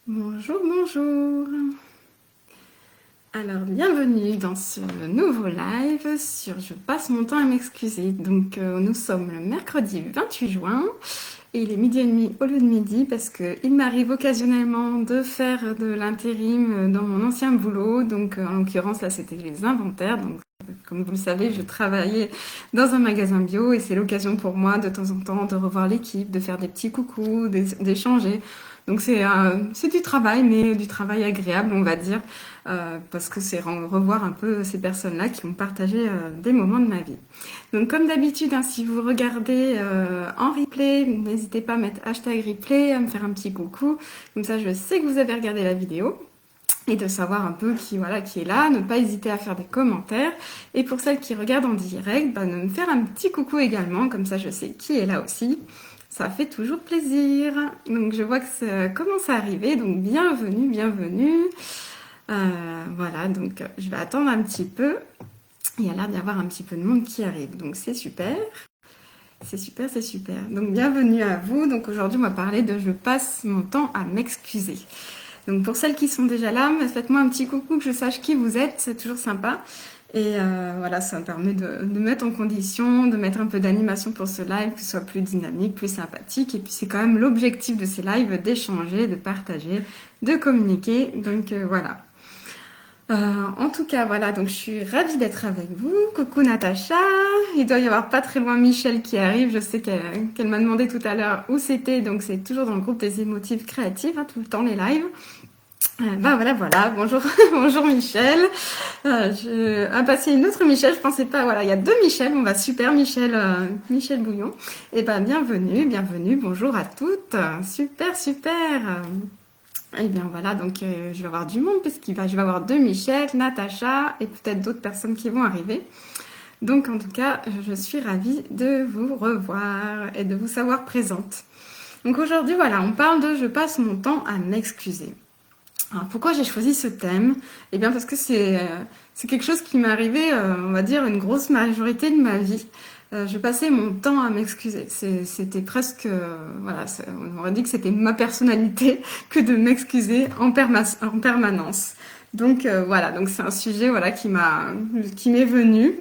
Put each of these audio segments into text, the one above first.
Bonjour, bonjour. Alors, bienvenue dans ce nouveau live sur Je passe mon temps à m'excuser. Donc, nous sommes le mercredi 28 juin et il est midi et demi au lieu de midi parce qu'il m'arrive occasionnellement de faire de l'intérim dans mon ancien boulot. Donc, en l'occurrence, là, c'était les inventaires. Donc, comme vous le savez, je travaillais dans un magasin bio et c'est l'occasion pour moi de temps en temps de revoir l'équipe, de faire des petits coucous, d'échanger. Donc c'est du travail, mais du travail agréable, on va dire, parce que c'est revoir un peu ces personnes-là qui ont partagé des moments de ma vie. Donc comme d'habitude, hein, si vous regardez en replay, n'hésitez pas à mettre hashtag replay, à me faire un petit coucou, comme ça je sais que vous avez regardé la vidéo. Et de savoir un peu qui est là, ne pas hésiter à faire des commentaires. Et pour celles qui regardent en direct, de me faire un petit coucou également, comme ça je sais qui est là aussi. Ça fait toujours plaisir. Donc je vois que ça commence à arriver, donc bienvenue, bienvenue. Voilà, donc je vais attendre un petit peu. Il y a l'air d'y avoir un petit peu de monde qui arrive, donc c'est super. C'est super, c'est super. Donc bienvenue à vous. Donc aujourd'hui on va parler de je passe mon temps à m'excuser. Donc pour celles qui sont déjà là, faites-moi un petit coucou que je sache qui vous êtes, c'est toujours sympa. Et voilà, ça me permet de mettre en condition, de mettre un peu d'animation pour ce live, que ce soit plus dynamique, plus sympathique. Et puis c'est quand même l'objectif de ces lives, d'échanger, de partager, de communiquer. Donc voilà. En tout cas, voilà, donc je suis ravie d'être avec vous. Coucou Natacha. Il doit y avoir pas très loin Michel qui arrive. Je sais qu'elle m'a demandé tout à l'heure où c'était. Donc c'est toujours dans le groupe des émotives créatives, hein, tout le temps les lives. Voilà, bonjour, bonjour Michel. C'est une autre Michel, je pensais pas, voilà, il y a deux Michel, on va super Michel, Michel Bouillon. Et bienvenue, bienvenue, bonjour à toutes, super, super. Et bien voilà, donc je vais avoir du monde je vais avoir deux Michel, Natacha et peut-être d'autres personnes qui vont arriver. Donc en tout cas, je suis ravie de vous revoir et de vous savoir présente. Donc aujourd'hui, voilà, on parle de je passe mon temps à m'excuser. Alors pourquoi j'ai choisi ce thème? Eh bien parce que c'est quelque chose qui m'est arrivé, on va dire, une grosse majorité de ma vie. Je passais mon temps à m'excuser. C'était presque, voilà, on aurait dit que c'était ma personnalité que de m'excuser en permanence. Donc voilà, donc c'est un sujet voilà qui m'est venu.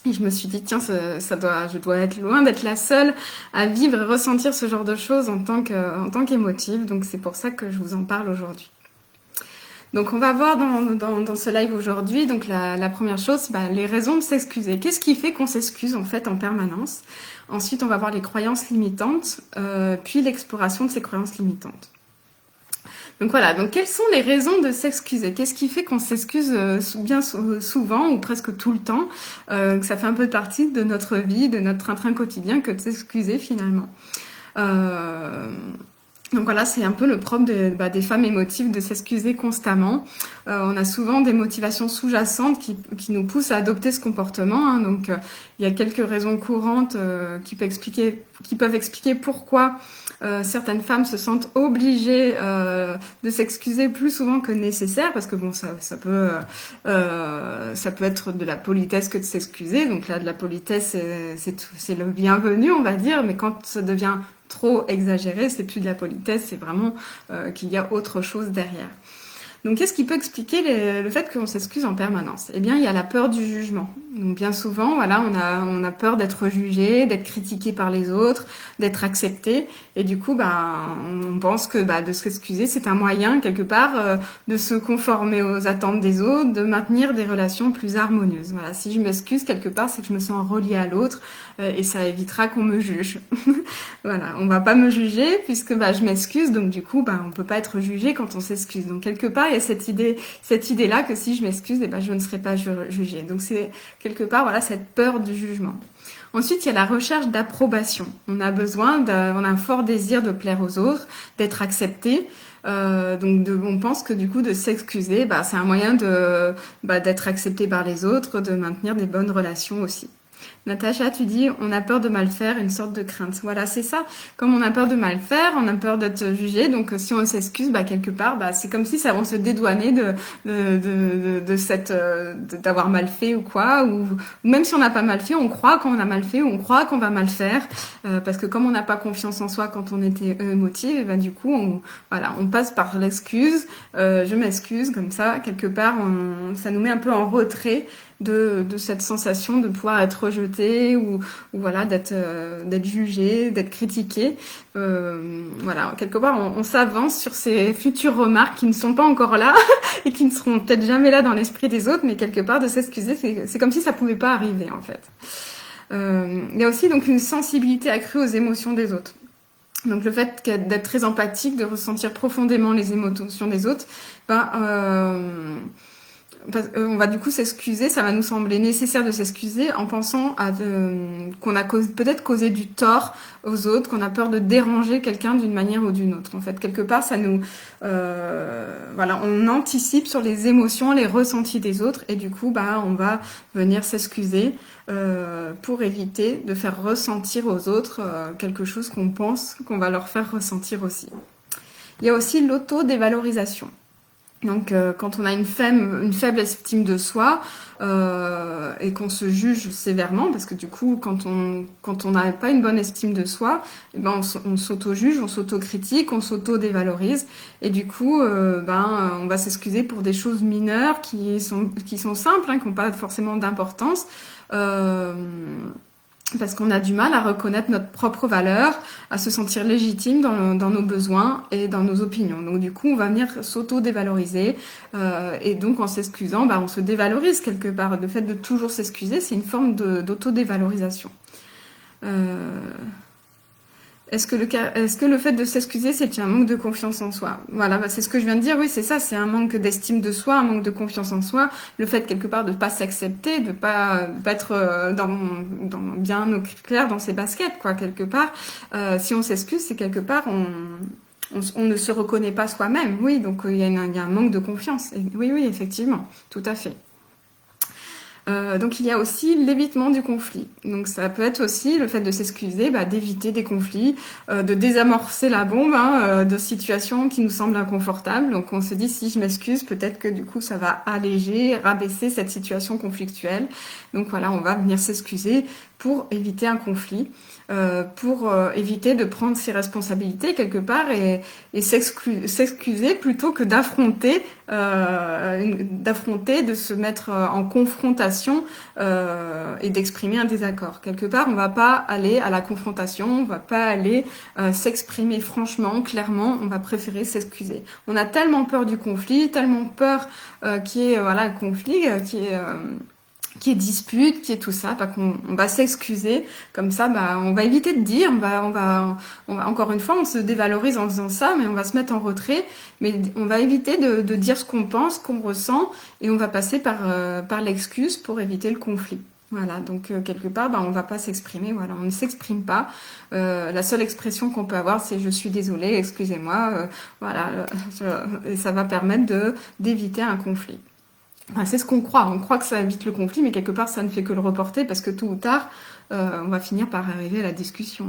Et je me suis dit, tiens, je dois être loin d'être la seule à vivre et ressentir ce genre de choses en tant qu'émotive. Donc c'est pour ça que je vous en parle aujourd'hui. Donc on va voir dans ce live aujourd'hui, donc la première chose, les raisons de s'excuser. Qu'est-ce qui fait qu'on s'excuse en fait en permanence? Ensuite on va voir les croyances limitantes, puis l'exploration de ces croyances limitantes. Donc voilà, donc quelles sont les raisons de s'excuser? Qu'est-ce qui fait qu'on s'excuse bien souvent ou presque tout le temps, que ça fait un peu partie de notre vie, de notre train-train quotidien que de s'excuser finalement. Donc voilà, c'est un peu le propre des femmes émotives de s'excuser constamment. On a souvent des motivations sous-jacentes qui nous poussent à adopter ce comportement. Hein. Donc il y a quelques raisons courantes qui peuvent expliquer pourquoi certaines femmes se sentent obligées de s'excuser plus souvent que nécessaire, parce que bon, ça peut être de la politesse que de s'excuser. Donc là, de la politesse, c'est le bienvenu, on va dire, mais quand ça devient trop exagéré, c'est plus de la politesse, c'est vraiment qu'il y a autre chose derrière. Donc, qu'est-ce qui peut expliquer le fait qu'on s'excuse en permanence? Eh bien, il y a la peur du jugement. Donc, bien souvent, voilà, on a peur d'être jugé, d'être critiqué par les autres, d'être accepté. Et du coup, on pense que de s'excuser, c'est un moyen, quelque part, de se conformer aux attentes des autres, de maintenir des relations plus harmonieuses. Voilà, si je m'excuse, quelque part, c'est que je me sens reliée à l'autre et ça évitera qu'on me juge. Voilà, on va pas me juger puisque je m'excuse, donc du coup, on peut pas être jugé quand on s'excuse. Donc, quelque part, il y a cette idée-là que si je m'excuse, je ne serai pas jugée. Donc c'est quelque part voilà cette peur du jugement. Ensuite, il y a la recherche d'approbation. On a un fort désir de plaire aux autres, d'être accepté. On pense que du coup de s'excuser, c'est un moyen d'être accepté par les autres, de maintenir des bonnes relations aussi. Natacha, tu dis, on a peur de mal faire, une sorte de crainte. Voilà, c'est ça. Comme on a peur de mal faire, on a peur d'être jugé. Donc, si on s'excuse, quelque part, c'est comme si ça, on se dédouanait d'avoir mal fait ou quoi. Ou même si on n'a pas mal fait, on croit qu'on a mal fait ou on croit qu'on va mal faire. Parce que comme on n'a pas confiance en soi quand on était émotif, du coup, on passe par l'excuse. Je m'excuse, comme ça, quelque part, ça nous met un peu en retrait de cette sensation de pouvoir être rejeté ou voilà d'être jugé, d'être critiqué. Voilà, quelque part on s'avance sur ces futures remarques qui ne sont pas encore là et qui ne seront peut-être jamais là dans l'esprit des autres, mais quelque part de s'excuser, c'est comme si ça pouvait pas arriver en fait. Il y a aussi donc une sensibilité accrue aux émotions des autres. Donc le fait d'être très empathique, de ressentir profondément les émotions des autres, on va du coup s'excuser, ça va nous sembler nécessaire de s'excuser en pensant qu'on a peut-être causé du tort aux autres, qu'on a peur de déranger quelqu'un d'une manière ou d'une autre. En fait, quelque part, ça nous, on anticipe sur les émotions, les ressentis des autres, et du coup, on va venir s'excuser pour éviter de faire ressentir aux autres quelque chose qu'on pense qu'on va leur faire ressentir aussi. Il y a aussi l'autodévalorisation. Donc, quand on a une faible estime de soi et qu'on se juge sévèrement, parce que du coup, quand on n'a pas une bonne estime de soi, on s'auto-juge, on s'auto-critique, on s'auto-dévalorise, et du coup, on va s'excuser pour des choses mineures qui sont simples, qui n'ont pas forcément d'importance. Parce qu'on a du mal à reconnaître notre propre valeur, à se sentir légitime dans nos besoins et dans nos opinions. Donc du coup, on va venir s'auto-dévaloriser et donc en s'excusant, on se dévalorise quelque part. Le fait de toujours s'excuser, c'est une forme d'auto-dévalorisation. Est-ce que le fait de s'excuser, c'est un manque de confiance en soi? Voilà, c'est ce que je viens de dire. Oui, c'est ça, c'est un manque d'estime de soi, un manque de confiance en soi. Le fait quelque part de pas s'accepter, de pas être bien au clair dans ses baskets, quoi, quelque part. Si on s'excuse, c'est quelque part on ne se reconnaît pas soi-même. Oui, donc il y a un manque de confiance. Et oui, effectivement, tout à fait. Donc il y a aussi l'évitement du conflit. Donc ça peut être aussi le fait de s'excuser, d'éviter des conflits, de désamorcer la bombe de situations qui nous semblent inconfortables. Donc on se dit si je m'excuse, peut-être que du coup ça va alléger, rabaisser cette situation conflictuelle. Donc voilà, on va venir s'excuser pour éviter un conflit, pour éviter de prendre ses responsabilités quelque part et s'excuser plutôt que d'affronter, de se mettre en confrontation et d'exprimer un désaccord. Quelque part, on va pas aller à la confrontation, on va pas aller s'exprimer franchement, clairement, on va préférer s'excuser. On a tellement peur du conflit, tellement peur qu'il y ait un conflit, qui est dispute, qui est tout ça, qu'on va s'excuser, comme ça, on va éviter de dire, on va encore une fois, on se dévalorise en faisant ça, mais on va se mettre en retrait, mais on va éviter de dire ce qu'on pense, qu'on ressent, et on va passer par l'excuse pour éviter le conflit. Voilà, donc quelque part, on va pas s'exprimer, voilà, on ne s'exprime pas. La seule expression qu'on peut avoir, c'est je suis désolée, excusez-moi, et ça va permettre d'éviter un conflit. C'est ce qu'on croit. On croit que ça évite le conflit, mais quelque part, ça ne fait que le reporter parce que tôt ou tard, on va finir par arriver à la discussion.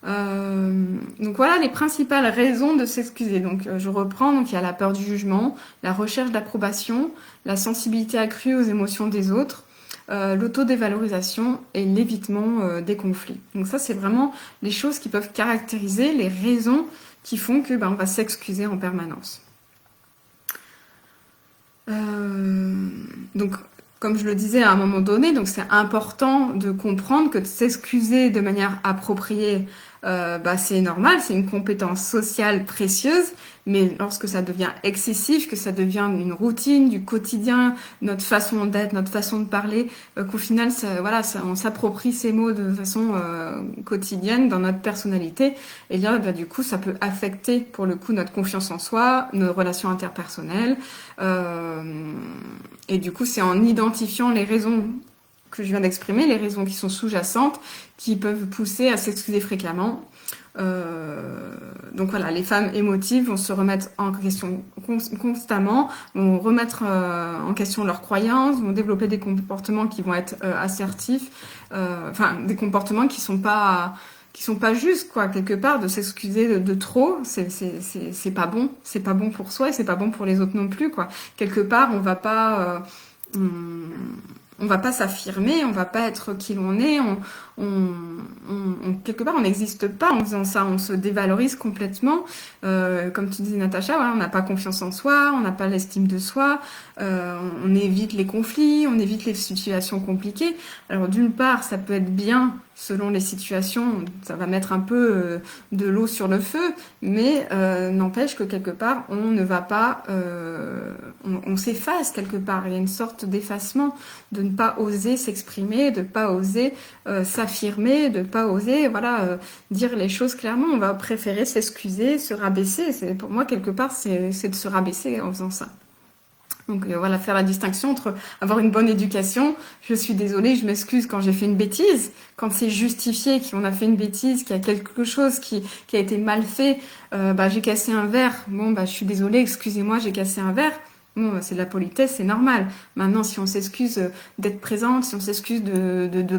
Donc voilà les principales raisons de s'excuser. Donc je reprends. Donc il y a la peur du jugement, la recherche d'approbation, la sensibilité accrue aux émotions des autres, l'autodévalorisation et l'évitement des conflits. Donc ça, c'est vraiment les choses qui peuvent caractériser les raisons qui font que on va s'excuser en permanence. Donc, comme je le disais à un moment donné, donc c'est important de comprendre que de s'excuser de manière appropriée, c'est normal, c'est une compétence sociale précieuse, mais lorsque ça devient excessif, que ça devient une routine du quotidien, notre façon d'être, notre façon de parler, qu'au final, on s'approprie ces mots de façon quotidienne dans notre personnalité, et là, du coup, ça peut affecter pour le coup notre confiance en soi, nos relations interpersonnelles, et du coup, c'est en identifiant les raisons que je viens d'exprimer, les raisons qui sont sous-jacentes, qui peuvent pousser à s'excuser fréquemment, Donc voilà, les femmes émotives vont se remettre en question constamment, vont remettre en question leurs croyances, vont développer des comportements qui vont être assertifs, enfin des comportements qui sont pas justes, quoi. Quelque part, de s'excuser de trop, c'est pas bon, c'est pas bon pour soi et c'est pas bon pour les autres non plus, quoi. Quelque part, on va pas s'affirmer, on va pas être qui l'on est, quelque part on n'existe pas en faisant ça, on se dévalorise complètement. Comme tu disais Natacha, voilà, on n'a pas confiance en soi, on n'a pas l'estime de soi, on évite les conflits, on évite les situations compliquées. Alors d'une part, ça peut être bien selon les situations, ça va mettre un peu de l'eau sur le feu, mais n'empêche que quelque part on ne va pas, on s'efface quelque part. Il y a une sorte d'effacement, de ne pas oser s'exprimer, de ne pas oser s'affirmer, de ne pas oser dire les choses clairement. On va préférer s'excuser, se rabaisser. Pour moi, quelque part, c'est de se rabaisser en faisant ça. Donc voilà, faire la distinction entre avoir une bonne éducation, je suis désolée, je m'excuse quand j'ai fait une bêtise, quand c'est justifié qu'on a fait une bêtise, qu'il y a quelque chose qui a été mal fait, j'ai cassé un verre, je suis désolée, excusez-moi, j'ai cassé un verre. Bon, c'est de la politesse, c'est normal. Maintenant, si on s'excuse d'être présente, si on s'excuse de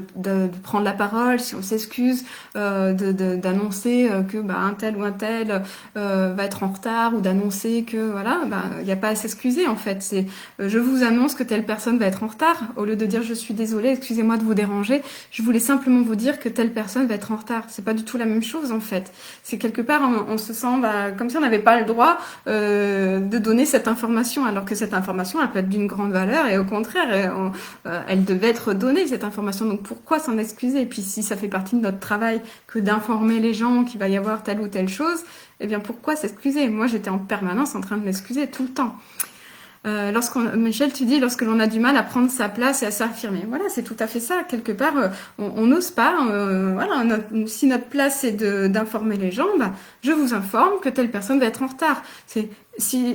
prendre la parole, si on s'excuse d'annoncer que un tel ou un tel va être en retard, ou d'annoncer que il n'y a pas à s'excuser en fait. C'est je vous annonce que telle personne va être en retard. Au lieu de dire je suis désolée, excusez-moi de vous déranger, je voulais simplement vous dire que telle personne va être en retard. C'est pas du tout la même chose en fait. C'est quelque part on se sent comme si on n'avait pas le droit de donner cette information, alors que cette information, elle peut être d'une grande valeur et au contraire, elle devait être donnée, cette information. Donc pourquoi s'en excuser? Et puis si ça fait partie de notre travail que d'informer les gens qu'il va y avoir telle ou telle chose, eh bien pourquoi s'excuser? Moi, j'étais en permanence en train de m'excuser tout le temps. Michel, tu dis lorsque l'on a du mal à prendre sa place et à s'affirmer. Voilà, c'est tout à fait ça. Quelque part, on n'ose pas. Si notre place c'est d'informer les gens, je vous informe que telle personne va être en retard.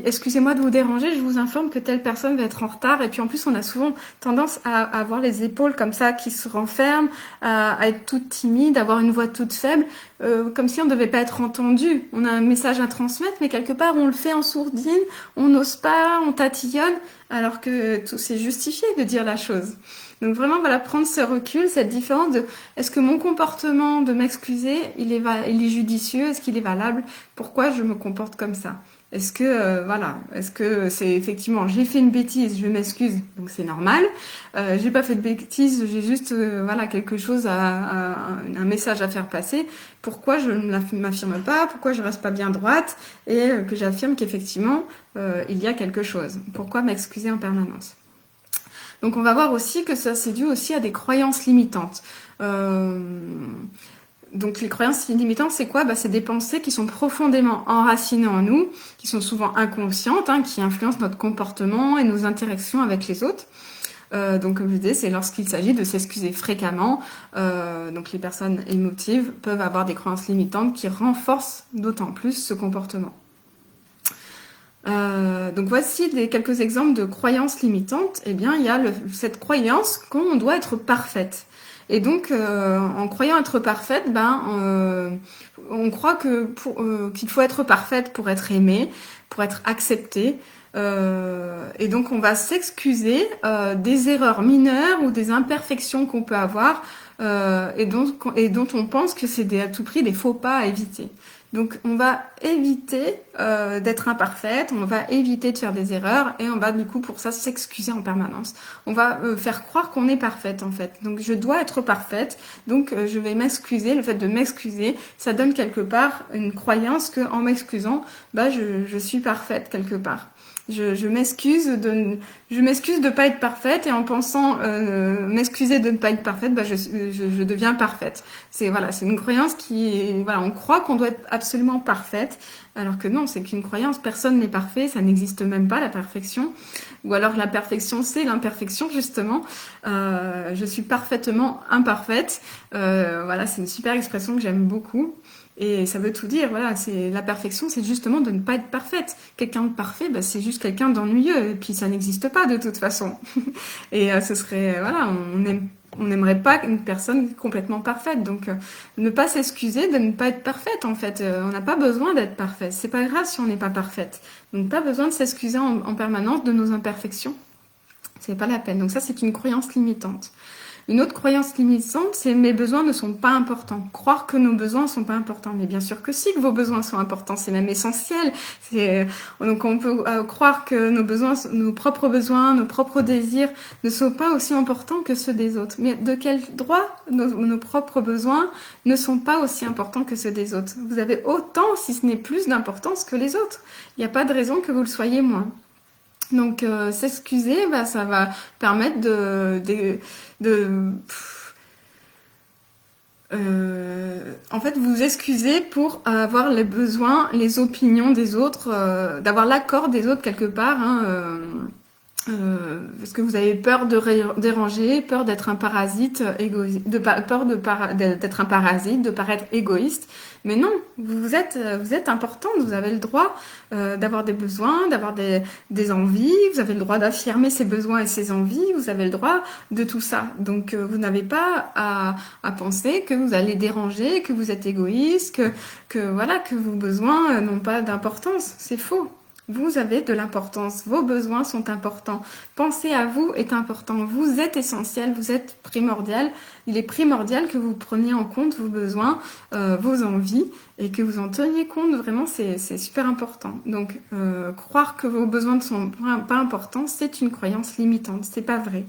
Excusez-moi de vous déranger, je vous informe que telle personne va être en retard. Et puis en plus, on a souvent tendance à avoir les épaules comme ça qui se renferment, à être toute timide, à avoir une voix toute faible, comme si on ne devait pas être entendu. On a un message à transmettre, mais quelque part, on le fait en sourdine, on n'ose pas, on tatillonne, alors que tout c'est justifié de dire la chose. Donc vraiment, prendre ce recul, cette différence de est-ce que mon comportement de m'excuser, il est judicieux, est-ce qu'il est valable, pourquoi je me comporte comme ça? Est-ce que c'est effectivement, j'ai fait une bêtise, je m'excuse, donc c'est normal. J'ai pas fait de bêtise, j'ai juste quelque chose un message à faire passer. Pourquoi je ne m'affirme pas? Pourquoi je reste pas bien droite et que j'affirme qu'effectivement il y a quelque chose? Pourquoi m'excuser en permanence? Donc on va voir aussi que ça c'est dû aussi à des croyances limitantes. Donc les croyances limitantes, c'est quoi? C'est des pensées qui sont profondément enracinées en nous, qui sont souvent inconscientes, qui influencent notre comportement et nos interactions avec les autres. Donc comme je disais, c'est lorsqu'il s'agit de s'excuser fréquemment. Donc les personnes émotives peuvent avoir des croyances limitantes qui renforcent d'autant plus ce comportement. Donc voici quelques exemples de croyances limitantes. Eh bien, il y a cette croyance qu'on doit être parfaite. Et donc, en croyant être parfaite, on croit qu'il faut être parfaite pour être aimée, pour être acceptée. Et donc, on va s'excuser des erreurs mineures ou des imperfections qu'on peut avoir et dont on pense que c'est à tout prix des faux pas à éviter. Donc, on va éviter d'être imparfaite, on va éviter de faire des erreurs et on va du coup pour ça s'excuser en permanence. On va faire croire qu'on est parfaite en fait. Donc, je dois être parfaite, donc je vais m'excuser. Le fait de m'excuser, ça donne quelque part une croyance que en m'excusant, je suis parfaite quelque part. Je m'excuse de pas être parfaite et en pensant m'excuser de ne pas être parfaite, je deviens parfaite. C'est une croyance on croit qu'on doit être absolument parfaite, alors que non, c'est qu'une croyance. Personne n'est parfait, ça n'existe même pas la perfection. Ou alors la perfection, c'est l'imperfection justement. Je suis parfaitement imparfaite. C'est une super expression que j'aime beaucoup. Et ça veut tout dire, c'est la perfection, c'est justement de ne pas être parfaite. Quelqu'un de parfait, c'est juste quelqu'un d'ennuyeux, et puis ça n'existe pas de toute façon. Et ce serait, on n'aimerait pas une personne complètement parfaite. Donc, ne pas s'excuser de ne pas être parfaite, en fait. On n'a pas besoin d'être parfaite. C'est pas grave si on n'est pas parfaite. Donc, pas besoin de s'excuser en permanence de nos imperfections. C'est pas la peine. Donc ça, c'est une croyance limitante. Une autre croyance limitante, c'est mes besoins ne sont pas importants. Croire que nos besoins ne sont pas importants. Mais bien sûr que si, que vos besoins sont importants. C'est même essentiel. Donc on peut croire que nos besoins, nos propres besoins, nos propres désirs ne sont pas aussi importants que ceux des autres. Mais de quel droit nos propres besoins ne sont pas aussi importants que ceux des autres? Vous avez autant, si ce n'est plus, d'importance que les autres. Il n'y a pas de raison que vous le soyez moins. Donc s'excuser, ça va permettre en fait, vous excuser pour avoir les besoins, les opinions des autres, d'avoir l'accord des autres quelque part, parce que vous avez peur de déranger, peur d'être un parasite égoïste, peur d'être un parasite, de paraître égoïste. Mais non, vous êtes importante, vous avez le droit d'avoir des besoins, d'avoir des envies, vous avez le droit d'affirmer ses besoins et ses envies, vous avez le droit de tout ça. Donc vous n'avez pas à penser que vous allez déranger, que vous êtes égoïste, que vos besoins n'ont pas d'importance. C'est faux. Vous avez de l'importance, vos besoins sont importants. Penser à vous est important, vous êtes essentiel, vous êtes primordial. Il est primordial que vous preniez en compte vos besoins, vos envies et que vous en teniez compte, vraiment c'est super important. Donc croire que vos besoins ne sont pas importants, c'est une croyance limitante, c'est pas vrai.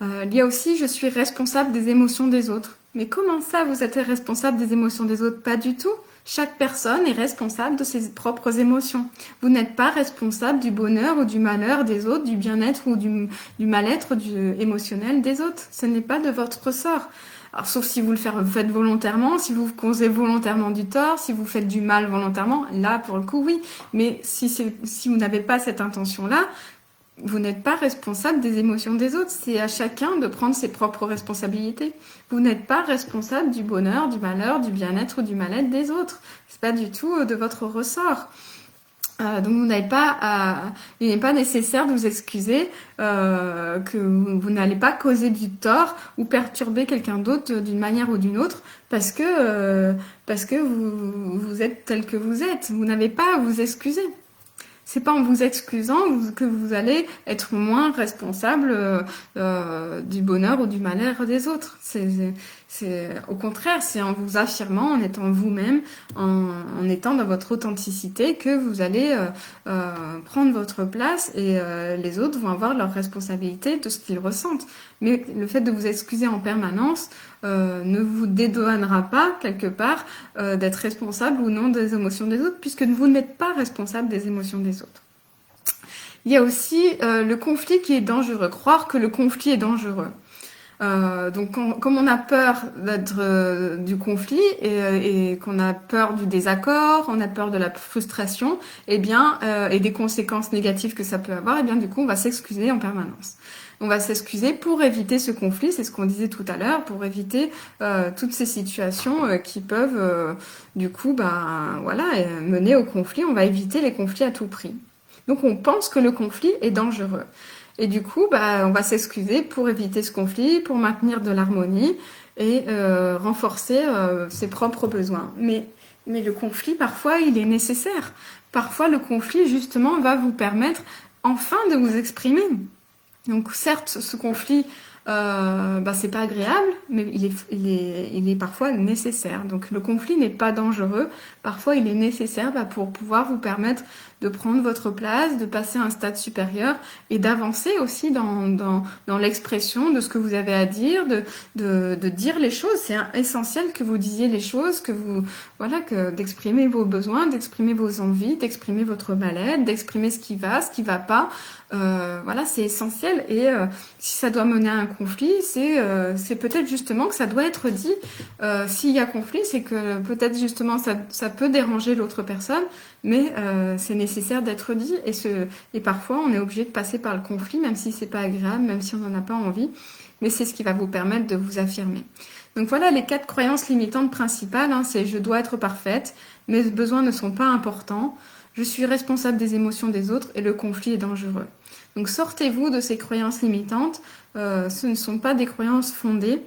Il y a aussi je suis responsable des émotions des autres. Mais comment ça vous êtes responsable des émotions des autres? Pas du tout. Chaque personne est responsable de ses propres émotions. Vous n'êtes pas responsable du bonheur ou du malheur des autres, du bien-être ou du mal-être émotionnel des autres. Ce n'est pas de votre ressort. Alors, sauf si vous le faites volontairement, si vous causez volontairement du tort, si vous faites du mal volontairement, là, pour le coup, oui. Mais si vous n'avez pas cette intention-là, vous n'êtes pas responsable des émotions des autres. C'est à chacun de prendre ses propres responsabilités. Vous n'êtes pas responsable du bonheur, du malheur, du bien-être ou du mal-être des autres. C'est pas du tout de votre ressort. Donc il n'est pas nécessaire de vous excuser que vous n'allez pas causer du tort ou perturber quelqu'un d'autre d'une manière ou d'une autre parce que vous êtes tel que vous êtes. Vous n'avez pas à vous excuser. C'est pas en vous excusant que vous allez être moins responsable du bonheur ou du malheur des autres. Au contraire, c'est en vous affirmant, en étant vous-même, en étant dans votre authenticité que vous allez prendre votre place et les autres vont avoir leur responsabilité de ce qu'ils ressentent. Mais le fait de vous excuser en permanence ne vous dédouanera pas, quelque part, d'être responsable ou non des émotions des autres, puisque vous n'êtes pas responsable des émotions des autres. Il y a aussi le conflit qui est dangereux, croire que le conflit est dangereux. Donc comme on a peur du conflit et qu'on a peur du désaccord, on a peur de la frustration, et des conséquences négatives que ça peut avoir, et bien du coup on va s'excuser en permanence. On va s'excuser pour éviter ce conflit, c'est ce qu'on disait tout à l'heure, pour éviter toutes ces situations qui peuvent mener au conflit. On va éviter les conflits à tout prix. Donc on pense que le conflit est dangereux. Et du coup, on va s'excuser pour éviter ce conflit, pour maintenir de l'harmonie et renforcer ses propres besoins. Mais le conflit, parfois, il est nécessaire. Parfois, le conflit, justement, va vous permettre enfin de vous exprimer. Donc certes, ce conflit, c'est pas agréable, mais il est parfois nécessaire. Donc le conflit n'est pas dangereux. Parfois, il est nécessaire pour pouvoir vous permettre de prendre votre place, de passer à un stade supérieur et d'avancer aussi dans l'expression de ce que vous avez à dire, de dire les choses. C'est essentiel que vous disiez les choses, d'exprimer vos besoins, d'exprimer vos envies, d'exprimer votre mal-être, d'exprimer ce qui va pas. C'est essentiel et si ça doit mener à un conflit, c'est peut-être justement que ça doit être dit. S'il y a conflit, c'est que peut-être justement ça peut déranger l'autre personne, mais c'est nécessaire d'être dit et parfois on est obligé de passer par le conflit, même si c'est pas agréable, même si on n'en a pas envie, mais c'est ce qui va vous permettre de vous affirmer. Donc voilà les 4 croyances limitantes principales, c'est je dois être parfaite, mes besoins ne sont pas importants, je suis responsable des émotions des autres et le conflit est dangereux. Donc sortez-vous de ces croyances limitantes, ce ne sont pas des croyances fondées.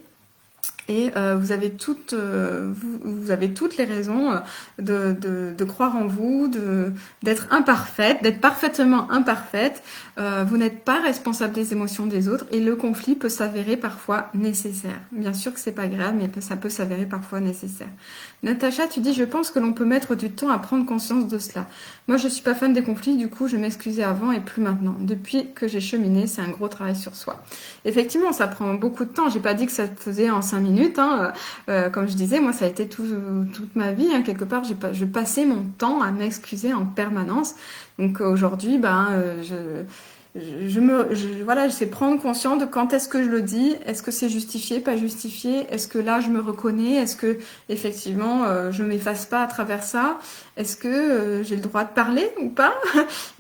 Et vous avez toutes les raisons de croire en vous, d'être imparfaite, d'être parfaitement imparfaite. Vous n'êtes pas responsable des émotions des autres et le conflit peut s'avérer parfois nécessaire. Bien sûr que c'est pas grave, mais ça peut s'avérer parfois nécessaire. Natacha, tu dis, je pense que l'on peut mettre du temps à prendre conscience de cela. Moi, je suis pas fan des conflits, du coup, je m'excusais avant et plus maintenant. Depuis que j'ai cheminé, c'est un gros travail sur soi. Effectivement, ça prend beaucoup de temps. J'ai pas dit que ça se faisait en 5 minutes. Hein. Comme je disais, moi, ça a été toute ma vie. Hein. Quelque part, je passais mon temps à m'excuser en permanence. Donc aujourd'hui, voilà, je sais prendre conscience de quand est-ce que je le dis, est-ce que c'est justifié, pas justifié, est-ce que là je me reconnais, est-ce que effectivement je m'efface pas à travers ça, est-ce que j'ai le droit de parler ou pas?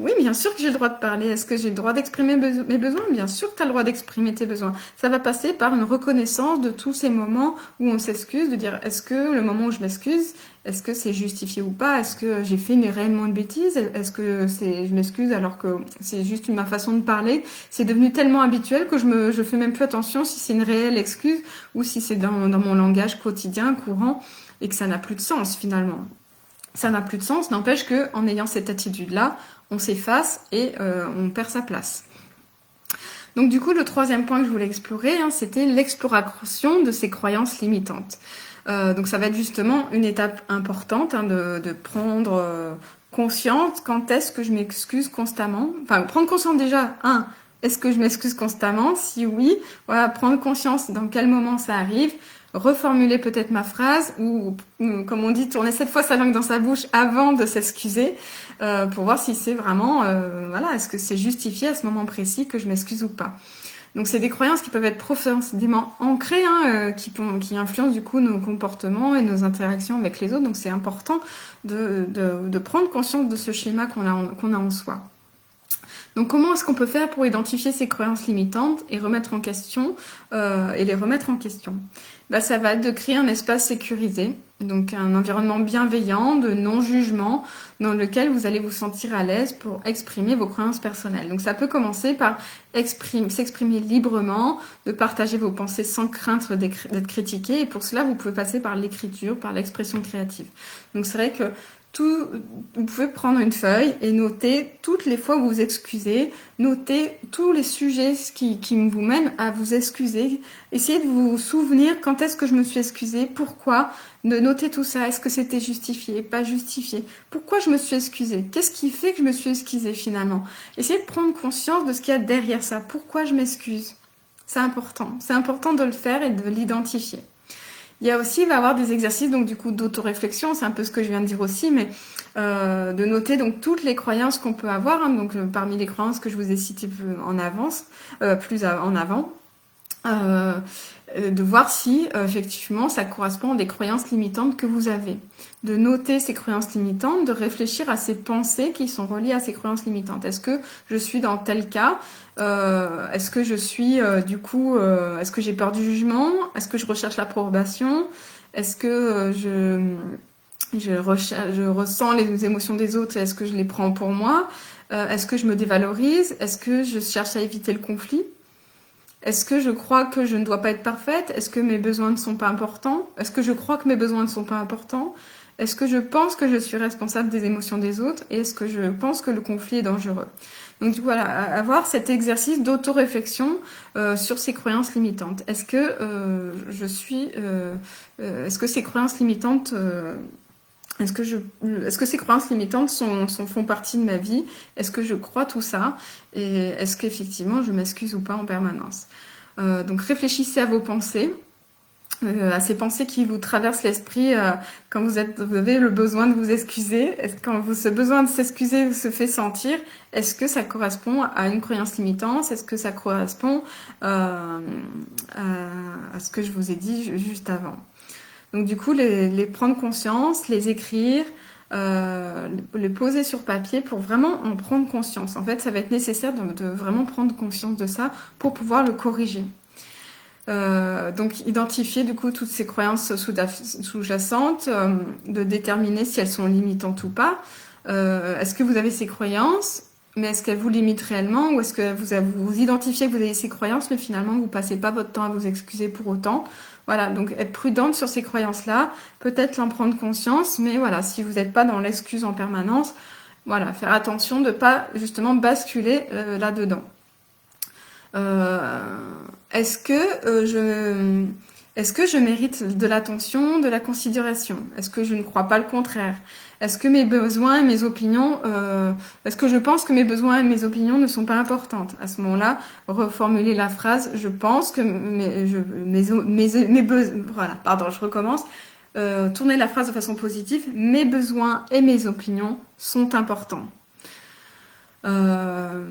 Oui, bien sûr que j'ai le droit de parler. Est-ce que j'ai le droit d'exprimer mes besoins? Bien sûr que tu as le droit d'exprimer tes besoins. Ça va passer par une reconnaissance de tous ces moments où on s'excuse, de dire est-ce que le moment où je m'excuse, est-ce que c'est justifié ou pas? Est-ce que j'ai fait réellement une bêtise? Est-ce que je m'excuse alors que c'est juste ma façon de parler? C'est devenu tellement habituel que je fais même plus attention si c'est une réelle excuse ou si c'est dans mon langage quotidien, courant, et que ça n'a plus de sens finalement. Ça n'a plus de sens, n'empêche qu'en ayant cette attitude-là, on s'efface et on perd sa place. Donc du coup, le troisième point que je voulais explorer, c'était l'exploration de ces croyances limitantes. Donc ça va être justement une étape importante de prendre conscience quand est-ce que je m'excuse constamment. Enfin, prendre conscience déjà, est-ce que je m'excuse constamment? Si oui, voilà, prendre conscience dans quel moment ça arrive, reformuler peut-être ma phrase ou comme on dit, tourner 7 fois sa langue dans sa bouche avant de s'excuser pour voir si c'est vraiment, voilà, est-ce que c'est justifié à ce moment précis que je m'excuse ou pas. Donc c'est des croyances qui peuvent être profondément ancrées, qui influencent du coup nos comportements et nos interactions avec les autres. Donc c'est important de prendre conscience de ce schéma qu'on a en soi. Donc comment est-ce qu'on peut faire pour identifier ces croyances limitantes et remettre en question et les remettre en question? Ça va être de créer un espace sécurisé, donc un environnement bienveillant, de non-jugement, dans lequel vous allez vous sentir à l'aise pour exprimer vos croyances personnelles. Donc ça peut commencer par s'exprimer librement, de partager vos pensées sans crainte d'être critiqué, et pour cela vous pouvez passer par l'écriture, par l'expression créative. Donc c'est vrai que vous pouvez prendre une feuille et noter toutes les fois où vous vous excusez, noter tous les sujets qui vous mènent à vous excuser. Essayez de vous souvenir quand est-ce que je me suis excusée, pourquoi, de noter tout ça. Est-ce que c'était justifié, pas justifié? Pourquoi je me suis excusée? Qu'est-ce qui fait que je me suis excusée finalement? Essayez de prendre conscience de ce qu'il y a derrière ça. Pourquoi je m'excuse? C'est important. C'est important de le faire et de l'identifier. Il y va y avoir des exercices donc du coup d'autoréflexion, c'est un peu ce que je viens de dire aussi, mais de noter donc toutes les croyances qu'on peut avoir, donc parmi les croyances que je vous ai citées plus en avant, de voir si effectivement ça correspond à des croyances limitantes que vous avez. De noter ces croyances limitantes, de réfléchir à ces pensées qui sont reliées à ces croyances limitantes. Est-ce que je suis dans tel cas? Est-ce que je suis est-ce que j'ai peur du jugement? Est-ce que je recherche l'approbation? Est-ce que je ressens les émotions des autres et est-ce que je les prends pour moi? Est-ce que je me dévalorise? Est-ce que je cherche à éviter le conflit? Est-ce que je crois que je ne dois pas être parfaite? Est-ce que mes besoins ne sont pas importants? Est-ce que je crois que mes besoins ne sont pas importants? Est-ce que je pense que je suis responsable des émotions des autres? Et est-ce que je pense que le conflit est dangereux? Donc voilà, avoir cet exercice d'autoréflexion sur ces croyances limitantes. Est-ce que est-ce que ces croyances limitantes est-ce que ces croyances limitantes font partie de ma vie? Est-ce que je crois tout ça? Et est-ce qu'effectivement je m'excuse ou pas en permanence? Donc réfléchissez à vos pensées, à ces pensées qui vous traversent l'esprit quand vous avez le besoin de vous excuser. Quand ce besoin de s'excuser se fait sentir, est-ce que ça correspond à une croyance limitante? Est-ce que ça correspond à ce que je vous ai dit juste avant? Donc du coup, les prendre conscience, les écrire, les poser sur papier pour vraiment en prendre conscience. En fait, ça va être nécessaire de vraiment prendre conscience de ça pour pouvoir le corriger. Donc identifier du coup toutes ces croyances sous-jacentes, de déterminer si elles sont limitantes ou pas. Est-ce que vous avez ces croyances, mais est-ce qu'elles vous limitent réellement, ou est-ce que vous identifiez que vous avez ces croyances, mais finalement vous passez pas votre temps à vous excuser pour autant? Voilà, donc être prudente sur ces croyances-là, peut-être en prendre conscience, mais voilà, si vous n'êtes pas dans l'excuse en permanence, voilà, faire attention de pas justement basculer là-dedans. Est-ce que je mérite de l'attention, de la considération? Est-ce que je ne crois pas le contraire? Est-ce que mes besoins et mes opinions, est-ce que je pense que mes besoins et mes opinions ne sont pas importantes? À ce moment-là, reformuler la phrase, je pense que voilà, pardon, je recommence. Tourner la phrase de façon positive, mes besoins et mes opinions sont importants. Je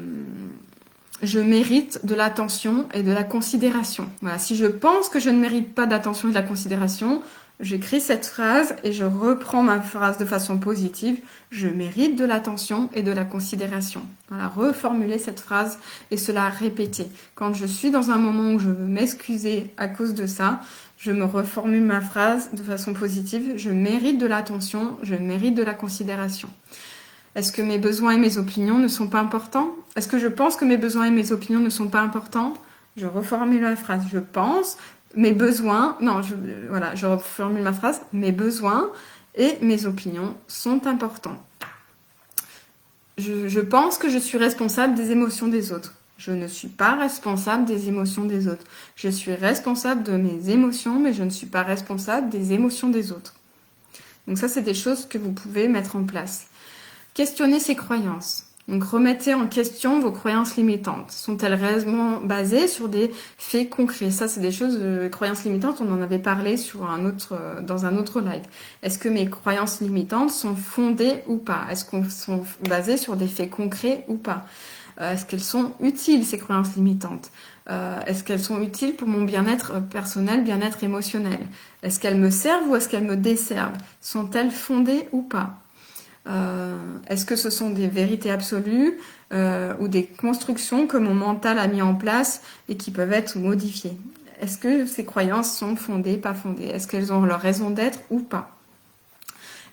mérite de l'attention et de la considération. Voilà, si je pense que je ne mérite pas d'attention et de la considération, j'écris cette phrase et je reprends ma phrase de façon positive. Je mérite de l'attention et de la considération. Voilà, reformuler cette phrase et se la répéter. Quand je suis dans un moment où je veux m'excuser à cause de ça, je me reformule ma phrase de façon positive. Je mérite de l'attention, je mérite de la considération. Est-ce que mes besoins et mes opinions ne sont pas importants? Est-ce que je pense que mes besoins et mes opinions ne sont pas importants? Je reformule la phrase. Je pense, mes besoins... Non, voilà, je reformule ma phrase. Mes besoins et mes opinions sont importants. Je pense que je suis responsable des émotions des autres. Je ne suis pas responsable des émotions des autres. Je suis responsable de mes émotions, mais je ne suis pas responsable des émotions des autres. Donc ça, c'est des choses que vous pouvez mettre en place. Questionnez ces croyances. Donc remettez en question vos croyances limitantes. Sont-elles réellement basées sur des faits concrets? Ça, c'est des choses, croyances limitantes, on en avait parlé dans un autre live. Est-ce que mes croyances limitantes sont fondées ou pas? Est-ce qu'elles sont basées sur des faits concrets ou pas? Est-ce qu'elles sont utiles, ces croyances limitantes? Est-ce qu'elles sont utiles pour mon bien-être personnel, bien-être émotionnel? Est-ce qu'elles me servent ou est-ce qu'elles me desservent? Sont-elles fondées ou pas? Est-ce que ce sont des vérités absolues ou des constructions que mon mental a mis en place et qui peuvent être modifiées? Est-ce que ces croyances sont fondées, pas fondées? Est-ce qu'elles ont leur raison d'être ou pas?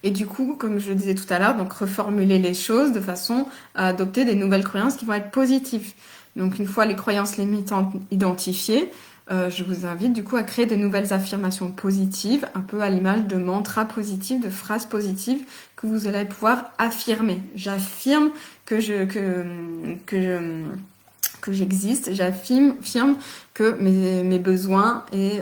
Et du coup, comme je le disais tout à l'heure, donc reformuler les choses de façon à adopter des nouvelles croyances qui vont être positives. Donc une fois les croyances limitantes identifiées, je vous invite du coup à créer de nouvelles affirmations positives, un peu à l'image de mantras positifs, de phrases positives que vous allez pouvoir affirmer. J'affirme que j'existe, j'affirme que mes besoins et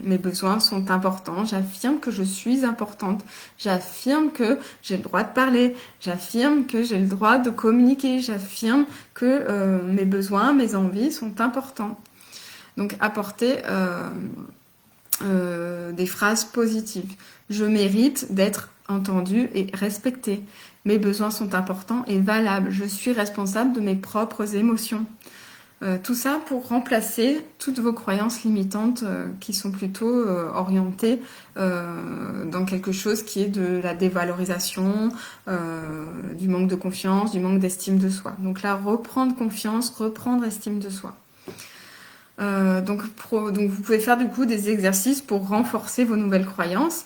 mes besoins sont importants, j'affirme que je suis importante, j'affirme que j'ai le droit de parler, j'affirme que j'ai le droit de communiquer, j'affirme que mes besoins, mes envies sont importants. Donc apporter des phrases positives. Je mérite d'être entendue et respectée. Mes besoins sont importants et valables. Je suis responsable de mes propres émotions. Tout ça pour remplacer toutes vos croyances limitantes qui sont plutôt orientées dans quelque chose qui est de la dévalorisation, du manque de confiance, du manque d'estime de soi. Donc là, reprendre confiance, reprendre estime de soi. Donc vous pouvez faire du coup des exercices pour renforcer vos nouvelles croyances.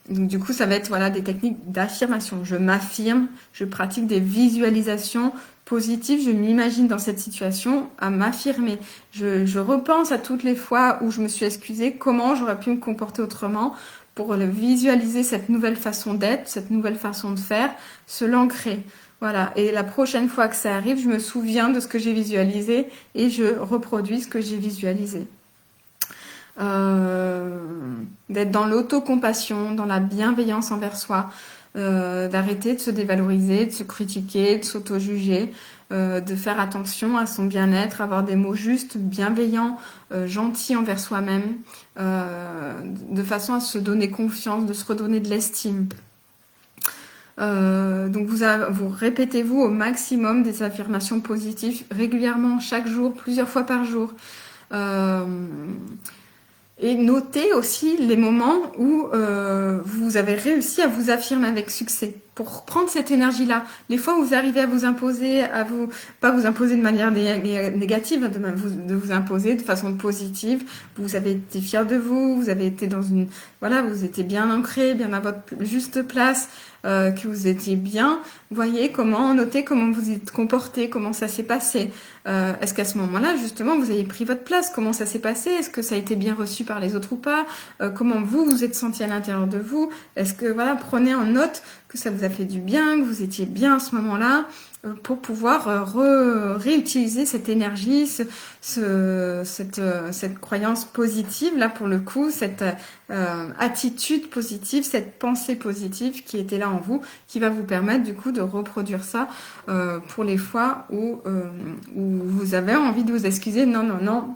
Donc du coup, ça va être voilà, des techniques d'affirmation. Je m'affirme, je pratique des visualisations positives, je m'imagine dans cette situation à m'affirmer. Je repense à toutes les fois où je me suis excusée, comment j'aurais pu me comporter autrement pour visualiser cette nouvelle façon d'être, cette nouvelle façon de faire, se l'ancrer. Voilà, et la prochaine fois que ça arrive, je me souviens de ce que j'ai visualisé et je reproduis ce que j'ai visualisé. D'être dans l'autocompassion, dans la bienveillance envers soi, d'arrêter de se dévaloriser, de se critiquer, de s'auto-juger, de faire attention à son bien-être, avoir des mots justes, bienveillants, gentils envers soi-même, de façon à se donner confiance, de se redonner de l'estime. Donc vous répétez-vous au maximum des affirmations positives régulièrement, chaque jour, plusieurs fois par jour. Et notez aussi les moments où vous avez réussi à vous affirmer avec succès. pour prendre cette énergie-là. Les fois où vous arrivez à vous imposer, pas vous imposer de manière négative, de vous imposer de façon positive, vous avez été fier de vous, vous avez été dans une, voilà, vous étiez bien ancré, bien à votre juste place, que vous étiez bien. Voyez comment, notez comment vous êtes comporté, comment ça s'est passé. Est-ce qu'à ce moment-là, justement, vous avez pris votre place? Comment ça s'est passé? Est-ce que ça a été bien reçu par les autres ou pas? Comment vous vous êtes senti à l'intérieur de vous? Est-ce que, voilà, prenez en note que ça vous a fait du bien, que vous étiez bien à ce moment-là, pour pouvoir réutiliser cette énergie, cette croyance positive, là pour le coup, cette attitude positive, cette pensée positive qui était là en vous, qui va vous permettre du coup de reproduire ça pour les fois où vous avez envie de vous excuser. Non, non, non.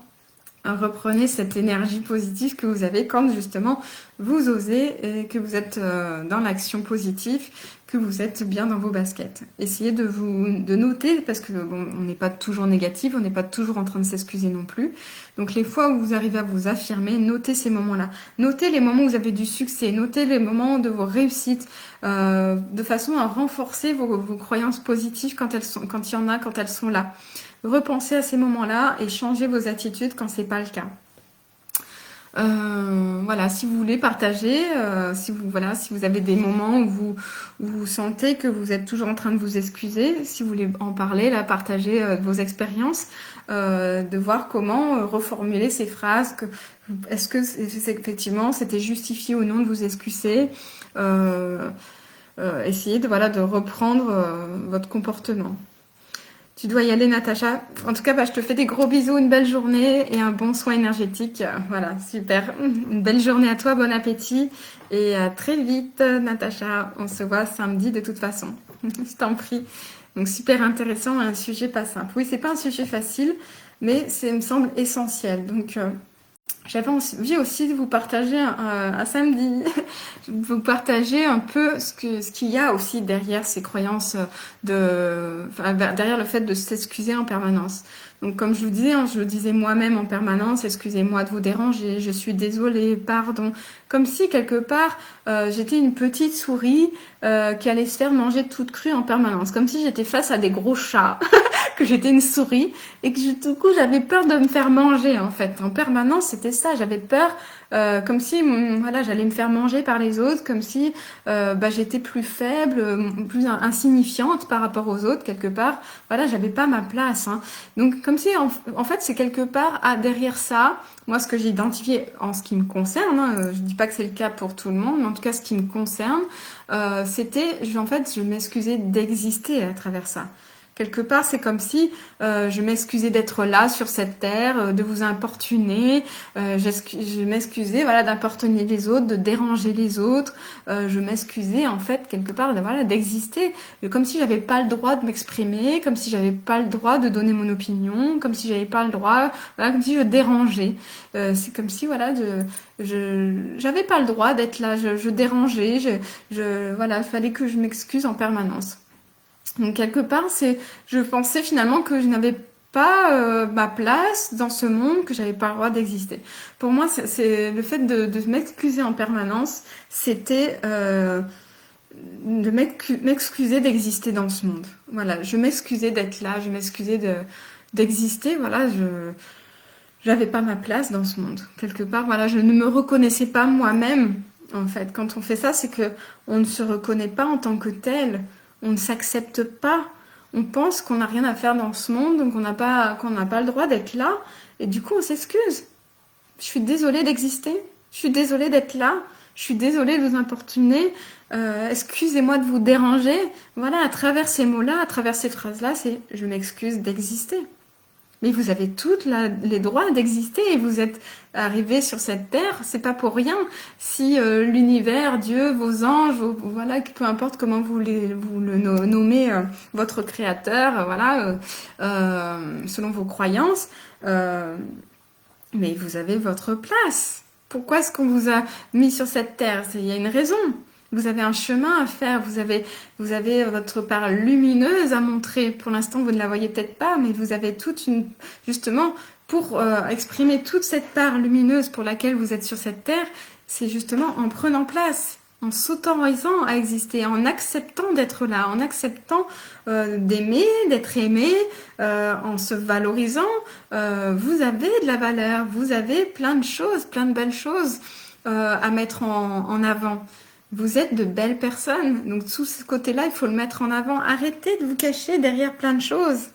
Reprenez cette énergie positive que vous avez quand justement vous osez et que vous êtes dans l'action positive, que vous êtes bien dans vos baskets. Essayez de noter, parce que bon, on n'est pas toujours négatif, on n'est pas toujours en train de s'excuser non plus. Donc les fois où vous arrivez à vous affirmer, notez ces moments-là. Notez les moments où vous avez du succès, notez les moments de vos réussites, de façon à renforcer vos croyances positives quand il y en a, quand elles sont là. Repensez à ces moments-là et changez vos attitudes quand c'est pas le cas. Voilà, si vous voulez partager, si vous avez des moments où vous sentez que vous êtes toujours en train de vous excuser, si vous voulez en parler, là, partager vos expériences, de voir comment reformuler ces phrases. Est-ce que effectivement c'était justifié ou non de vous excuser? Essayez de reprendre votre comportement. Tu dois y aller, Natacha. En tout cas, je te fais des gros bisous, une belle journée et un bon soin énergétique. Voilà, super. Une belle journée à toi, bon appétit. Et à très vite, Natacha. On se voit samedi de toute façon. Je t'en prie. Donc, super intéressant, un sujet pas simple. Oui, c'est pas un sujet facile, mais ça me semble essentiel. Donc, j'avais envie aussi de vous partager un samedi, vous partager un peu ce qu'il y a aussi derrière ces croyances derrière le fait de s'excuser en permanence. Donc comme je vous disais, je le disais moi-même en permanence, excusez-moi de vous déranger, je suis désolée, pardon. Comme si quelque part j'étais une petite souris qui allait se faire manger toute crue en permanence. Comme si j'étais face à des gros chats, que j'étais une souris et que du coup j'avais peur de me faire manger en fait. En permanence c'était ça, j'avais peur comme si j'allais me faire manger par les autres, comme si j'étais plus faible, plus insignifiante par rapport aux autres quelque part. Voilà, j'avais pas ma place. Hein. Donc comme si en fait c'est quelque part derrière ça, moi ce que j'ai identifié en ce qui me concerne, je dis pas que c'est le cas pour tout le monde, mais en tout cas ce qui me concerne, c'était je m'excusais d'exister à travers ça. Quelque part, c'est comme si je m'excusais d'être là sur cette terre, de vous importuner. Je m'excusais, d'importuner les autres, de déranger les autres. Je m'excusais en fait quelque part, d'exister, comme si j'avais pas le droit de m'exprimer, comme si j'avais pas le droit de donner mon opinion, comme si j'avais pas le droit, comme si je dérangeais. C'est comme si j'avais pas le droit d'être là, je dérangeais. Il fallait que je m'excuse en permanence. Donc quelque part, je pensais finalement que je n'avais pas ma place dans ce monde, que j'avais pas le droit d'exister. Pour moi, c'est le fait de m'excuser en permanence, c'était de m'excuser d'exister dans ce monde. Voilà, je m'excusais d'être là, je m'excusais d'exister. Voilà, j'avais pas ma place dans ce monde. Quelque part, je ne me reconnaissais pas moi-même. En fait, quand on fait ça, c'est que on ne se reconnaît pas en tant que tel. On ne s'accepte pas. On pense qu'on n'a rien à faire dans ce monde, donc qu'on n'a pas le droit d'être là. Et du coup, on s'excuse. Je suis désolée d'exister. Je suis désolée d'être là. Je suis désolée de vous importuner. Excusez-moi de vous déranger. Voilà, à travers ces mots-là, à travers ces phrases-là, c'est « je m'excuse d'exister ». Mais vous avez tous les droits d'exister et vous êtes arrivés sur cette terre, c'est pas pour rien. Si l'univers, Dieu, vos anges, peu importe comment vous le nommez, votre créateur, selon vos croyances, mais vous avez votre place. Pourquoi est-ce qu'on vous a mis sur cette terre? Il y a une raison. Vous avez un chemin à faire, vous avez votre part lumineuse à montrer. Pour l'instant, vous ne la voyez peut-être pas, mais vous avez justement, pour exprimer toute cette part lumineuse pour laquelle vous êtes sur cette terre, c'est justement en prenant place en s'autorisant à exister, en acceptant d'être là, en acceptant d'aimer, d'être aimé, en se valorisant. Vous avez de la valeur, vous avez plein de choses, plein de belles choses à mettre en avant. Vous êtes de belles personnes, donc sous ce côté-là, il faut le mettre en avant. Arrêtez de vous cacher derrière plein de choses.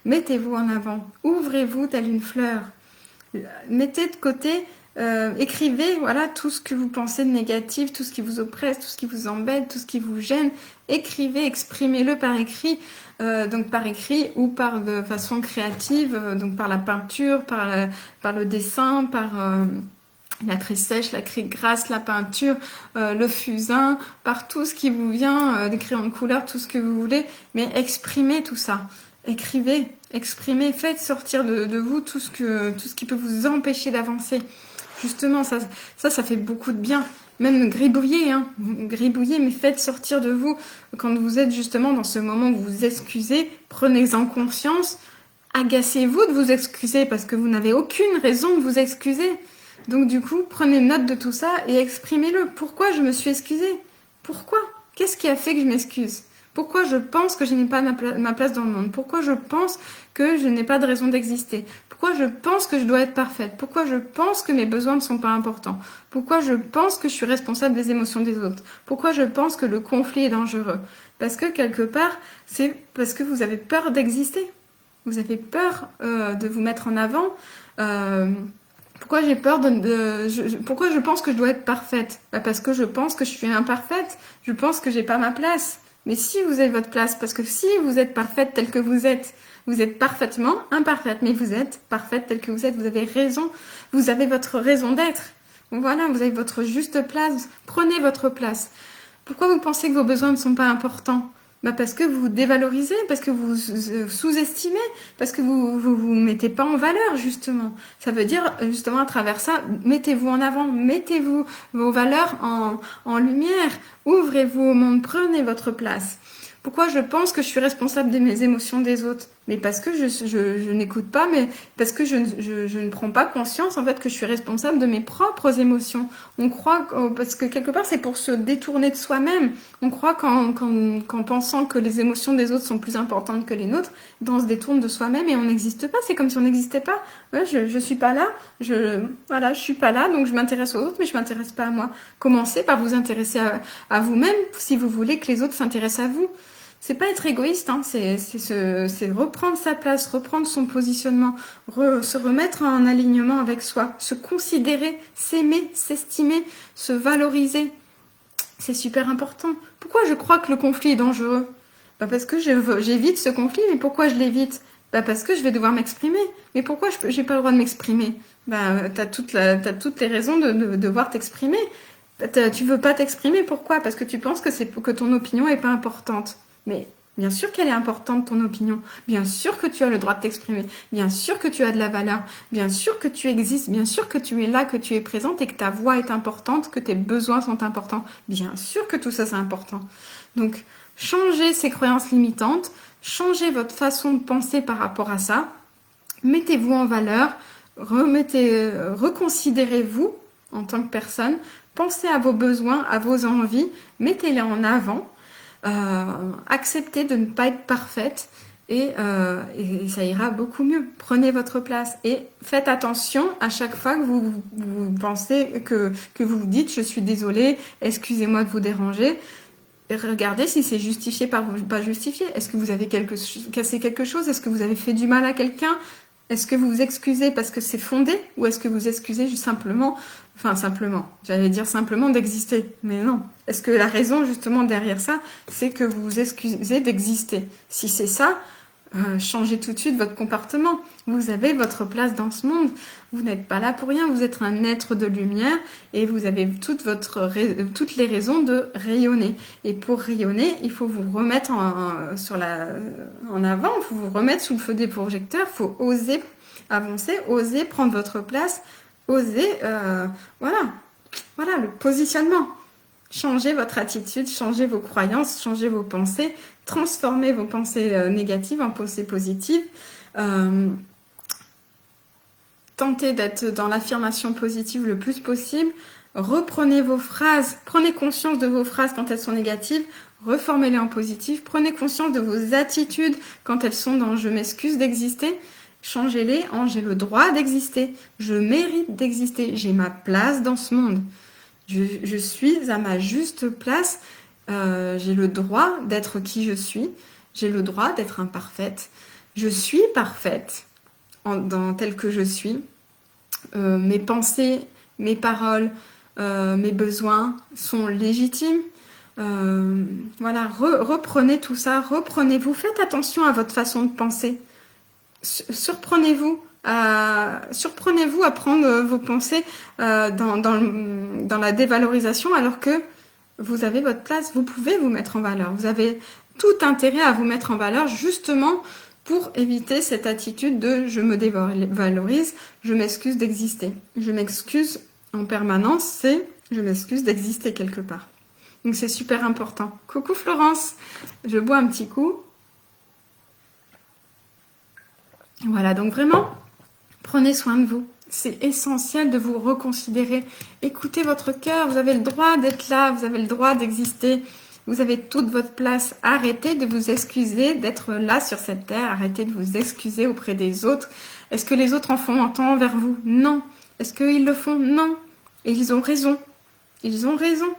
Mettez-vous en avant, ouvrez-vous telle une fleur. Mettez de côté, écrivez voilà, tout ce que vous pensez de négatif, tout ce qui vous oppresse, tout ce qui vous embête, tout ce qui vous gêne. Écrivez, exprimez-le par écrit, donc par écrit ou par de façon créative, donc par la peinture, par le dessin, par la craie sèche, la craie grasse, la peinture, le fusain, par tout ce qui vous vient, des crayons de couleur, tout ce que vous voulez, mais exprimez tout ça. Écrivez, exprimez, faites sortir de vous tout ce qui peut vous empêcher d'avancer. Justement, ça fait beaucoup de bien. Même gribouiller, hein, gribouiller, mais faites sortir de vous. Quand vous êtes justement dans ce moment où vous vous excusez, prenez-en conscience. Agacez-vous de vous excuser parce que vous n'avez aucune raison de vous excuser. Donc du coup, prenez note de tout ça et exprimez-le. Pourquoi je me suis excusée? Pourquoi? Qu'est-ce qui a fait que je m'excuse? Pourquoi je pense que je n'ai pas ma place dans le monde? Pourquoi je pense que je n'ai pas de raison d'exister? Pourquoi je pense que je dois être parfaite? Pourquoi je pense que mes besoins ne sont pas importants? Pourquoi je pense que je suis responsable des émotions des autres? Pourquoi je pense que le conflit est dangereux? Parce que quelque part, c'est parce que vous avez peur d'exister. Vous avez peur de vous mettre en avant. Pourquoi j'ai peur pourquoi je pense que je dois être parfaite? Parce que je pense que je suis imparfaite. Je pense que j'ai pas ma place. Mais si vous avez votre place, parce que si vous êtes parfaite telle que vous êtes parfaitement imparfaite, mais vous êtes parfaite telle que vous êtes, vous avez raison, vous avez votre raison d'être. Voilà, vous avez votre juste place, prenez votre place. Pourquoi vous pensez que vos besoins ne sont pas importants? Parce que vous dévalorisez, parce que vous sous-estimez, parce que vous mettez pas en valeur, justement. Ça veut dire, justement, à travers ça, mettez-vous en avant, mettez-vous vos valeurs en lumière, ouvrez-vous au monde, prenez votre place. Pourquoi je pense que je suis responsable de mes émotions des autres? Mais parce que je n'écoute pas, mais parce que je ne prends pas conscience en fait que je suis responsable de mes propres émotions. On croit, parce que quelque part c'est pour se détourner de soi-même. On croit qu'en pensant que les émotions des autres sont plus importantes que les nôtres, on se détourne de soi-même et on n'existe pas. C'est comme si on n'existait pas. Ouais, je suis pas là. Voilà, je suis pas là, donc je m'intéresse aux autres, mais je m'intéresse pas à moi. Commencez par vous intéresser à vous-même si vous voulez que les autres s'intéressent à vous. C'est pas être égoïste, hein, c'est reprendre sa place, reprendre son positionnement, se remettre en alignement avec soi, se considérer, s'aimer, s'estimer, se valoriser. C'est super important. Pourquoi je crois que le conflit est dangereux? Parce que j'évite ce conflit, mais pourquoi je l'évite? Parce que je vais devoir m'exprimer. Mais pourquoi j'ai pas le droit de m'exprimer? T'as toutes les raisons de devoir t'exprimer. Tu veux pas t'exprimer, pourquoi? Parce que tu penses que ton opinion est pas importante. Mais bien sûr qu'elle est importante, ton opinion. Bien sûr que tu as le droit de t'exprimer. Bien sûr que tu as de la valeur. Bien sûr que tu existes. Bien sûr que tu es là, que tu es présente et que ta voix est importante, que tes besoins sont importants. Bien sûr que tout ça, c'est important. Donc, changez ces croyances limitantes. Changez votre façon de penser par rapport à ça. Mettez-vous en valeur. Reconsidérez-vous en tant que personne. Pensez à vos besoins, à vos envies. Mettez-les en avant. Acceptez de ne pas être parfaite et ça ira beaucoup mieux. Prenez votre place et faites attention à chaque fois que vous pensez que vous vous dites je suis désolée, excusez-moi de vous déranger. Et regardez si c'est justifié par pas justifié. Est-ce que vous avez cassé quelque chose? Est-ce que vous avez fait du mal à quelqu'un? Est-ce que vous vous excusez parce que c'est fondé? Ou est-ce que vous excusez juste simplement, j'allais dire simplement d'exister, mais non. Est-ce que la raison justement derrière ça, c'est que vous vous excusez d'exister? Si c'est ça, changez tout de suite votre comportement. Vous avez votre place dans ce monde. Vous n'êtes pas là pour rien. Vous êtes un être de lumière et vous avez toutes les raisons de rayonner. Et pour rayonner, il faut vous remettre en avant, il faut vous remettre sous le feu des projecteurs. Il faut oser avancer, oser prendre votre place, oser, voilà le positionnement. Changez votre attitude, changez vos croyances, changez vos pensées, transformez vos pensées négatives en pensées positives. Tentez d'être dans l'affirmation positive le plus possible. Reprenez vos phrases, prenez conscience de vos phrases quand elles sont négatives, reformez-les en positif, prenez conscience de vos attitudes quand elles sont dans « je m'excuse d'exister », changez-les en « j'ai le droit d'exister »,« je mérite d'exister »,« j'ai ma place dans ce monde ». Je suis à ma juste place, j'ai le droit d'être qui je suis, j'ai le droit d'être imparfaite, je suis parfaite tel que je suis, mes pensées, mes paroles, mes besoins sont légitimes. Voilà, reprenez tout ça, reprenez-vous, faites attention à votre façon de penser, surprenez-vous à prendre vos pensées dans la dévalorisation alors que vous avez votre place, vous pouvez vous mettre en valeur, vous avez tout intérêt à vous mettre en valeur justement pour éviter cette attitude de je me dévalorise, je m'excuse d'exister. Je m'excuse en permanence, c'est je m'excuse d'exister quelque part. Donc c'est super important. Coucou Florence, je bois un petit coup. Voilà, donc vraiment, prenez soin de vous. C'est essentiel de vous reconsidérer. Écoutez votre cœur, vous avez le droit d'être là, vous avez le droit d'exister. Vous avez toute votre place. Arrêtez de vous excuser d'être là sur cette terre. Arrêtez de vous excuser auprès des autres. Est-ce que les autres en font autant envers vous? Non. Est-ce qu'ils le font? Non. Et ils ont raison. Ils ont raison.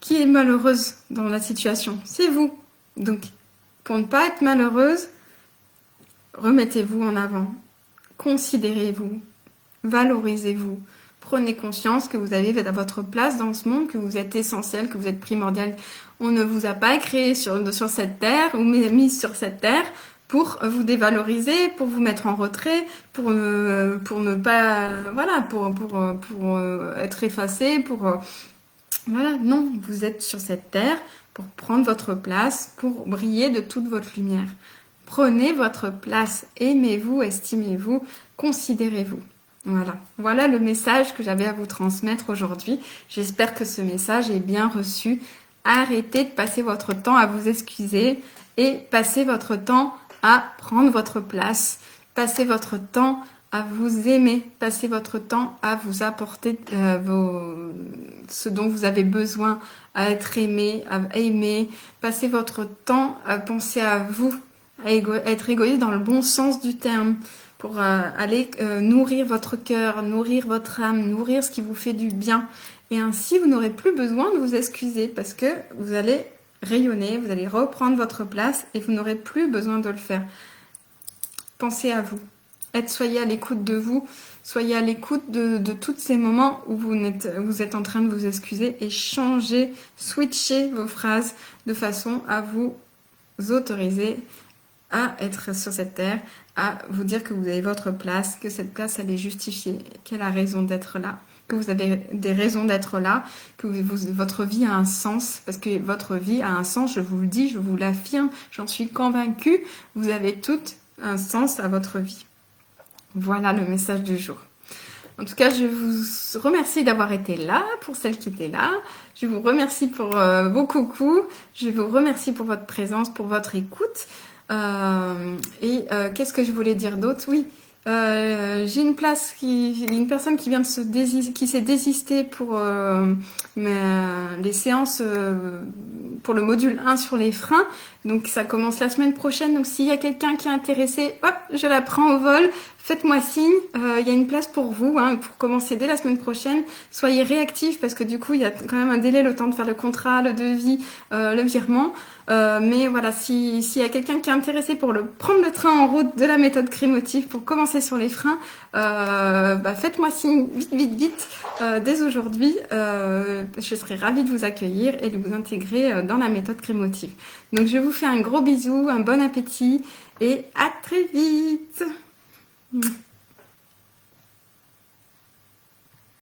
Qui est malheureuse dans la situation? C'est vous. Donc, pour ne pas être malheureuse, remettez-vous en avant. Considérez-vous. Valorisez-vous. Prenez conscience que vous avez votre place dans ce monde, que vous êtes essentiel, que vous êtes primordial. On ne vous a pas créé sur cette terre ou mis sur cette terre pour vous dévaloriser, pour vous mettre en retrait, pour ne pas, voilà, pour être effacé, voilà, non, vous êtes sur cette terre pour prendre votre place, pour briller de toute votre lumière. Prenez votre place, aimez-vous, estimez-vous, considérez-vous. Voilà le message que j'avais à vous transmettre aujourd'hui. J'espère que ce message est bien reçu. Arrêtez de passer votre temps à vous excuser et passez votre temps à prendre votre place. Passez votre temps à vous aimer. Passez votre temps à vous apporter ce dont vous avez besoin, à être aimé, à aimer. Passez votre temps à penser à vous, à être égoïste dans le bon sens du terme, pour aller nourrir votre cœur, nourrir votre âme, nourrir ce qui vous fait du bien. Et ainsi, vous n'aurez plus besoin de vous excuser parce que vous allez rayonner, vous allez reprendre votre place et vous n'aurez plus besoin de le faire. Pensez à vous. Soyez à l'écoute de vous, soyez à l'écoute de tous ces moments où vous êtes en train de vous excuser et changez, switchez vos phrases de façon à vous autoriser à être sur cette terre, à vous dire que vous avez votre place, que cette place, elle est justifiée, qu'elle a raison d'être là, que vous avez des raisons d'être là, que votre vie a un sens, parce que votre vie a un sens, je vous le dis, je vous l'affirme, j'en suis convaincue, vous avez tout un sens à votre vie. Voilà le message du jour. En tout cas, je vous remercie d'avoir été là, pour celles qui étaient là. Je vous remercie pour vos coucous, je vous remercie pour votre présence, pour votre écoute. Qu'est-ce que je voulais dire d'autre? Oui, j'ai une personne qui vient de qui s'est désistée pour les séances pour le module 1 sur les freins. Donc ça commence la semaine prochaine. Donc s'il y a quelqu'un qui est intéressé, hop, je la prends au vol. Faites-moi signe, il y a une place pour vous, pour commencer dès la semaine prochaine. Soyez réactifs parce que du coup, il y a quand même un délai, le temps de faire le contrat, le devis, le virement. Mais voilà, s'il y a quelqu'un qui est intéressé pour prendre le train en route de la méthode Crémotive pour commencer sur les freins, faites-moi signe vite, dès aujourd'hui. Je serai ravie de vous accueillir et de vous intégrer dans la méthode Crémotive. Donc je vous fais un gros bisou, un bon appétit et à très vite.